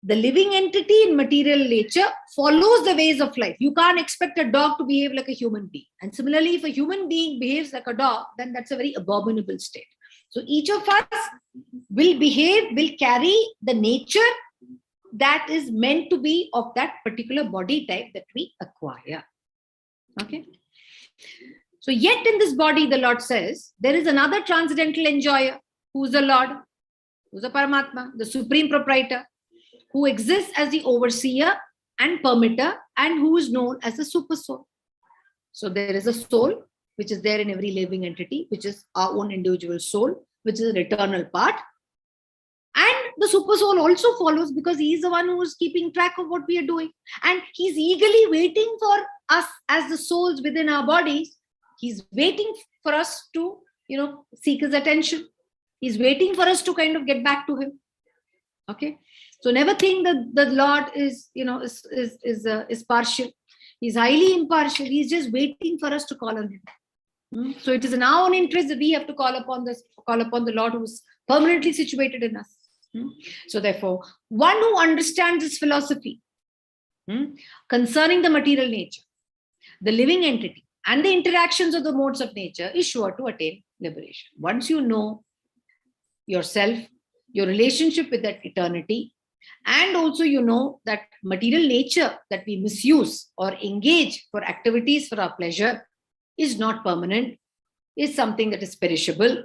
the living entity in material nature follows the ways of life. You can't expect a dog to behave like a human being. And similarly, if a human being behaves like a dog, then that's a very abominable state. So each of us will carry the nature that is meant to be of that particular body type that we acquire. Okay. So yet in this body, the Lord says, there is another transcendental enjoyer, who's the Lord, who's the Paramatma, the supreme proprietor, who exists as the overseer and permitter, and who is known as the super soul. So there is a soul which is there in every living entity, which is our own individual soul, which is an eternal part. And the super soul also follows because he is the one who is keeping track of what we are doing. And he's eagerly waiting for us as the souls within our bodies. He's waiting for us to, seek his attention. He's waiting for us to kind of get back to him. Okay. So never think that the Lord is partial. He's highly impartial. He's just waiting for us to call on him. So it is in our own interest that we have to call upon the Lord who is permanently situated in us. So therefore, one who understands this philosophy concerning the material nature, the living entity, and the interactions of the modes of nature is sure to attain liberation. Once you know yourself, your relationship with that eternity, and also that material nature that we misuse or engage for activities for our pleasure is not permanent, is something that is perishable.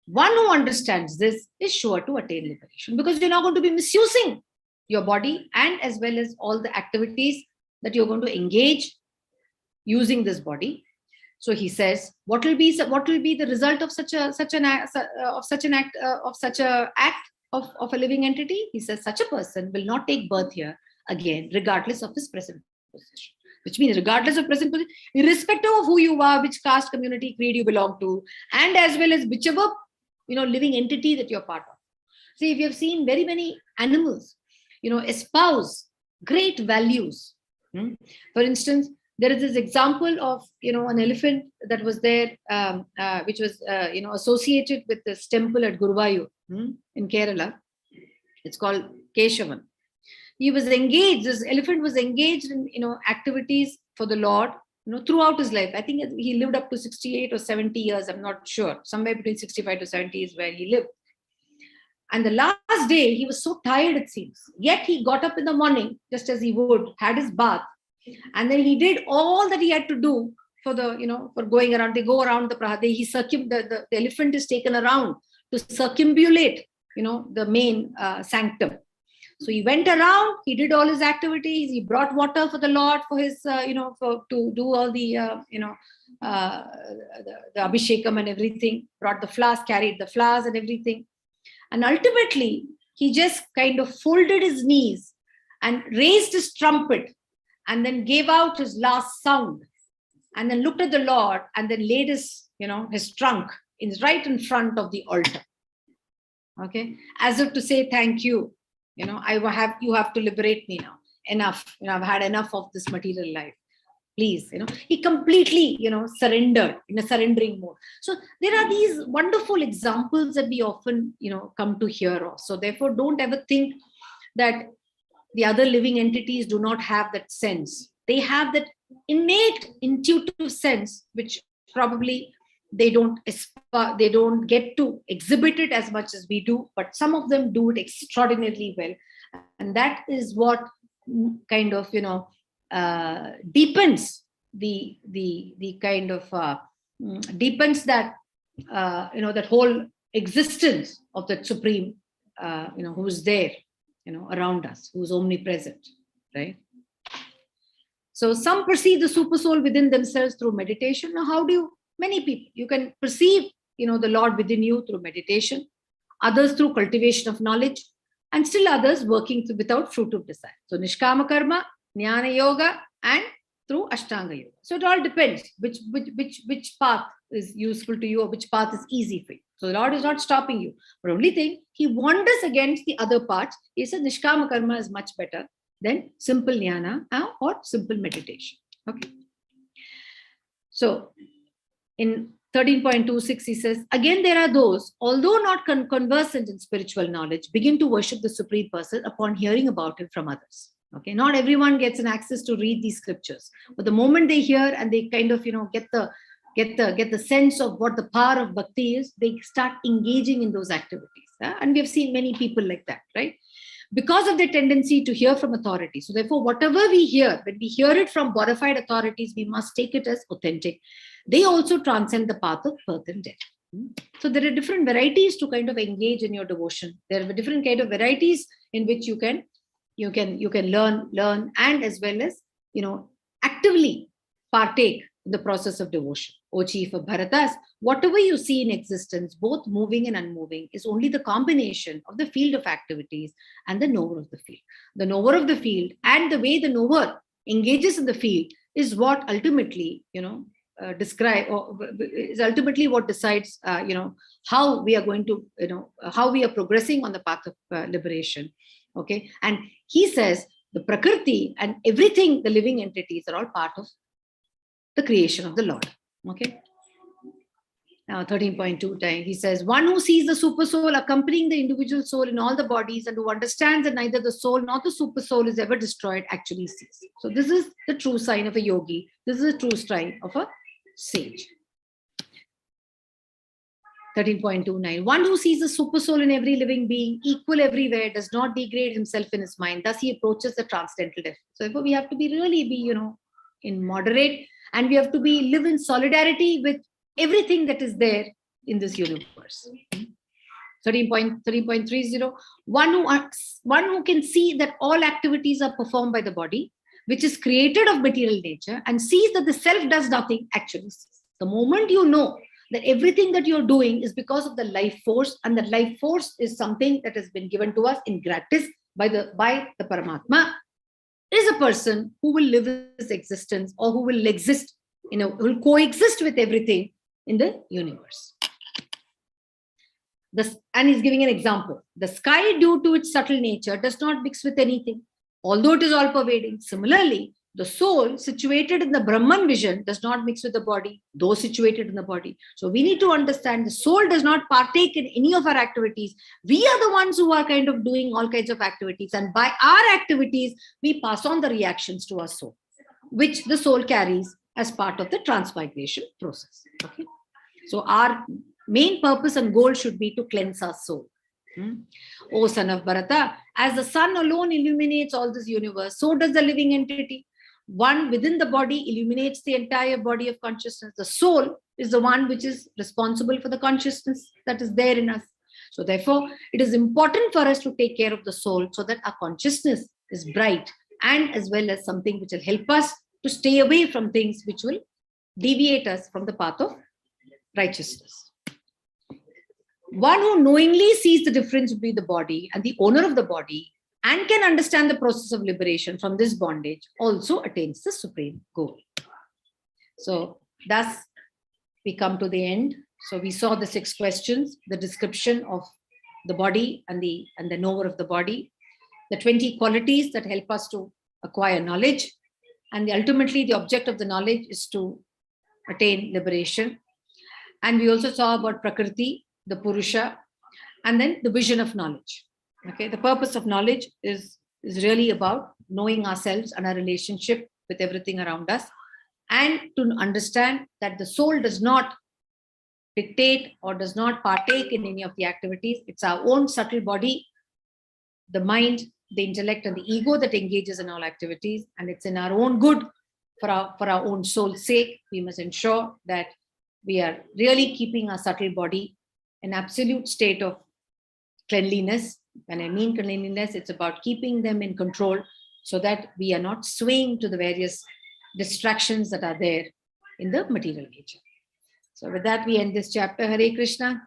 One who understands this is sure to attain liberation, because you're not going to be misusing your body, and as well as all the activities that you're going to engage using this body. So he says, what will be the result of such an act of a living entity? He says, such a person will not take birth here again, regardless of his present position. Which means, regardless of present position, irrespective of who you are, which caste, community, creed you belong to, and as well as whichever living entity that you're part of. See, if you have seen very many animals, espouse great values. For instance, there is this example of an elephant that was there, which was associated with this temple at Guruvayur in Kerala. It's called Keshavan. He was engaged. This elephant was engaged in activities for the Lord throughout his life. I think he lived up to 68 or 70 years. I'm not sure. Somewhere between 65 to 70 is where he lived. And the last day, he was so tired, it seems. Yet he got up in the morning, just as he would, had his bath, and then he did all that he had to do for for going around. They go around the Prahad. The elephant is taken around to circumambulate, the main sanctum. So he went around, he did all his activities, he brought water for the Lord for his, to do all the, the Abhishekam and everything, brought the flowers, carried the flowers and everything. And ultimately, he just kind of folded his knees and raised his trumpet and then gave out his last sound and then looked at the Lord and then laid his, his trunk right in front of the altar. Okay. As if to say, thank you. You have to liberate me now. Enough. I've had enough of this material life. Please, he completely, surrendered in a surrendering mode. So there are these wonderful examples that we often, come to hear of. So therefore, don't ever think that the other living entities do not have that sense. They have that innate intuitive sense, which probably they don't get to exhibit it as much as we do, but some of them do it extraordinarily well. And that is what kind of, deepens the kind of, deepens that, that whole existence of that Supreme, who is there, around us, who is omnipresent, right? So some perceive the super soul within themselves through meditation. Now, how do many people, you can perceive, the Lord within you through meditation, others through cultivation of knowledge, and still others working without fruit of desire. So Nishkama Karma, Jnana Yoga, and through Ashtanga Yoga. So it all depends which path is useful to you or which path is easy for you. So the Lord is not stopping you. But only thing, he warned us against the other parts. He said Nishkama Karma is much better than simple Jnana or simple meditation. Okay. So in 13.26, he says, again, there are those, although not conversant in spiritual knowledge, begin to worship the Supreme Person upon hearing about him from others. Okay, not everyone gets an access to read these scriptures, but the moment they hear and they kind of, get the sense of what the power of bhakti is, they start engaging in those activities. And we have seen many people like that, right? Because of their tendency to hear from authority. So therefore, whatever we hear, when we hear it from bona fide authorities, we must take it as authentic. They also transcend the path of birth and death. So there are different varieties to kind of engage in your devotion. There are different kind of varieties in which you can learn, and as well as, actively partake in the process of devotion. O chief of Bharatas, whatever you see in existence, both moving and unmoving, is only the combination of the field of activities and the knower of the field. The knower of the field and the way the knower engages in the field is what ultimately, describe, or is ultimately what decides, how we are going to, how we are progressing on the path of liberation. Okay. And he says the Prakriti and everything, the living entities are all part of the creation of the Lord. Okay. Now 13.2 time, he says, one who sees the super soul accompanying the individual soul in all the bodies and who understands that neither the soul nor the super soul is ever destroyed actually sees. So this is the true sign of a yogi. This is a true sign of a sage. 13.29, one who sees the super soul in every living being, equal everywhere, does not degrade himself in his mind. Thus he approaches the transcendental death. So therefore we have to be in moderate, and we have to live in solidarity with everything that is there in this universe. 13.30, one who can see that all activities are performed by the body, which is created of material nature, and sees that the self does nothing actually. The moment you know that everything that you're doing is because of the life force, and that life force is something that has been given to us in gratis by the Paramatma, is a person who will live his existence, or who will exist, who will coexist with everything in the universe. And he's giving an example. The sky, due to its subtle nature, does not mix with anything, although it is all pervading. Similarly, the soul situated in the Brahman vision does not mix with the body, though situated in the body. So we need to understand the soul does not partake in any of our activities. We are the ones who are kind of doing all kinds of activities. And by our activities, we pass on the reactions to our soul, which the soul carries as part of the transmigration process. Okay. So our main purpose and goal should be to cleanse our soul. O son of Bharata, as the sun alone illuminates all this universe, so does the living entity. One within the body illuminates the entire body of consciousness. The soul is the one which is responsible for the consciousness that is there in us. So therefore, it is important for us to take care of the soul so that our consciousness is bright, and as well as something which will help us to stay away from things which will deviate us from the path of righteousness. One who knowingly sees the difference between the body and the owner of the body, and can understand the process of liberation from this bondage, also attains the supreme goal. So thus we come to the end. So we saw the 6 questions, the description of the body and the knower of the body, the 20 qualities that help us to acquire knowledge, and ultimately the object of the knowledge is to attain liberation. And we also saw about Prakriti, the Purusha, and then the vision of knowledge. Okay, the purpose of knowledge is really about knowing ourselves and our relationship with everything around us, and to understand that the soul does not dictate or does not partake in any of the activities. It's our own subtle body, the mind, the intellect, and the ego that engages in all activities, and it's in our own good, for our own soul's sake. We must ensure that we are really keeping our subtle body in absolute state of cleanliness. When I mean cleanliness, it's about keeping them in control so that we are not swaying to the various distractions that are there in the material nature. So with that, we end this chapter. Hare Krishna.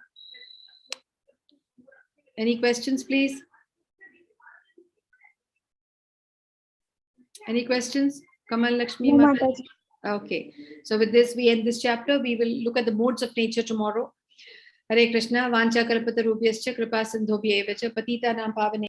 Any questions, please? Any questions? Kamal, Lakshmi, No, Mataji? Mataji. Okay. So with this, we end this chapter. We will look at the modes of nature tomorrow. Hare Krishna. Vancha kalpata rubhyascha kripa sindhobhya evacha patita nam pavane